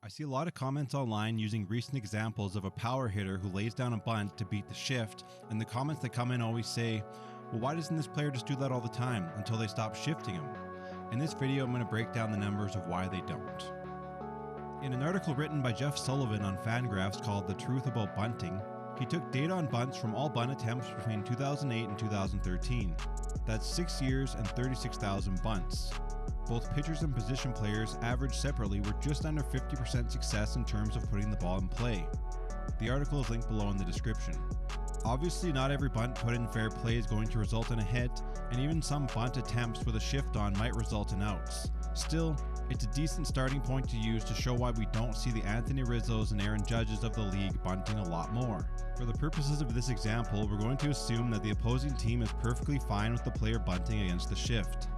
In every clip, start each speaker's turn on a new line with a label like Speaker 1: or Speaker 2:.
Speaker 1: I see a lot of comments online using recent examples of a power hitter who lays down a bunt to beat the shift, and the comments that come in always say, well, why doesn't this player just do that all the time until they stop shifting him? In this video, I'm going to break down the numbers of why they don't. In an article written by Jeff Sullivan on FanGraphs called The Truth About Bunting, he took data on bunts from all bunt attempts between 2008 and 2013. That's 6 years and 36,000 bunts. Both pitchers and position players averaged separately were just under 50% success in terms of putting the ball in play. The article is linked below in the description. Obviously, not every bunt put in fair play is going to result in a hit, and even some bunt attempts with a shift on might result in outs. Still, it's a decent starting point to use to show why we don't see the Anthony Rizzos and Aaron Judges of the league bunting a lot more. For the purposes of this example, we're going to assume that the opposing team is perfectly fine with the player bunting against the shift.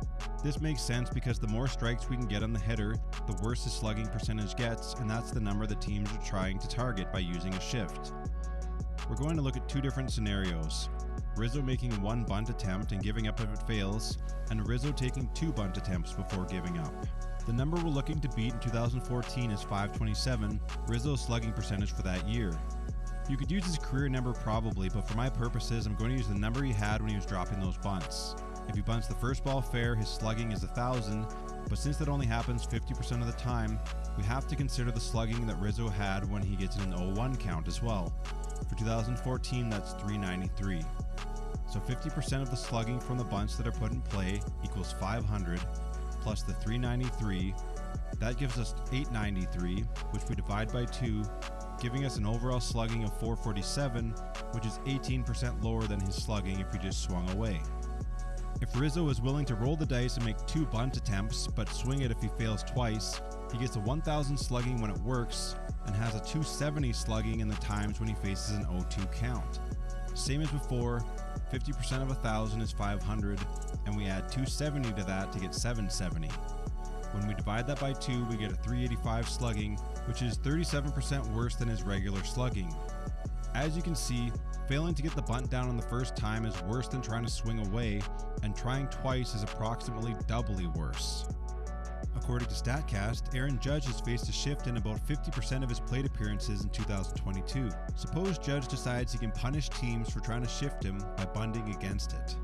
Speaker 1: This makes sense because the more strikes we can get on the hitter, the worse his slugging percentage gets, and that's the number the teams are trying to target by using a shift. We're going to look at two different scenarios: Rizzo making one bunt attempt and giving up if it fails, and Rizzo taking two bunt attempts before giving up. The number we're looking to beat in 2014 is 527, Rizzo's slugging percentage for that year. You could use his career number probably, but for my purposes, I'm going to use the number he had when he was dropping those bunts. If he bunts the first ball fair, his slugging is 1,000, but since that only happens 50% of the time, we have to consider the slugging that Rizzo had when he gets in an 0-1 count as well. For 2014, that's 393. So 50% of the slugging from the bunts that are put in play equals 500, plus the 393, that gives us 893, which we divide by 2, giving us an overall slugging of 447, which is 18% lower than his slugging if he just swung away. If Rizzo is willing to roll the dice and make two bunt attempts, but swing it if he fails twice, he gets a 1,000 slugging when it works, and has a 270 slugging in the times when he faces an 0-2 count. Same as before, 50% of 1,000 is 500, and we add 270 to that to get 770. When we divide that by 2, we get a 385 slugging, which is 37% worse than his regular slugging. As you can see, failing to get the bunt down on the first time is worse than trying to swing away, and trying twice is approximately doubly worse. According to StatCast, Aaron Judge has faced a shift in about 50% of his plate appearances in 2022. Suppose Judge decides he can punish teams for trying to shift him by bunting against it.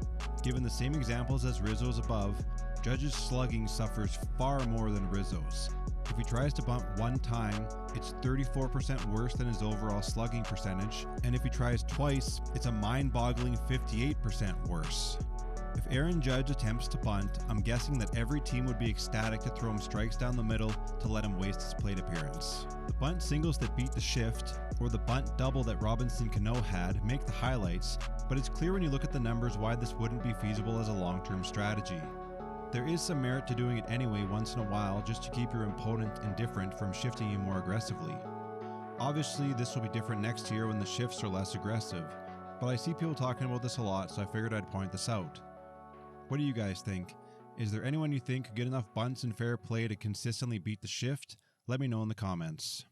Speaker 1: Given the same examples as Rizzo's above, Judge's slugging suffers far more than Rizzo's. If he tries to bunt one time, it's 34% worse than his overall slugging percentage, and if he tries twice, it's a mind-boggling 58% worse. If Aaron Judge attempts to bunt, I'm guessing that every team would be ecstatic to throw him strikes down the middle to let him waste his plate appearance. The bunt singles that beat the shift, or the bunt double that Robinson Cano had, make the highlights, but it's clear when you look at the numbers why this wouldn't be feasible as a long-term strategy. There is some merit to doing it anyway once in a while just to keep your opponent indifferent from shifting you more aggressively. Obviously, this will be different next year when the shifts are less aggressive, but I see people talking about this a lot, so I figured I'd point this out. What do you guys think? Is there anyone you think could get enough bunts and fair play to consistently beat the shift? Let me know in the comments.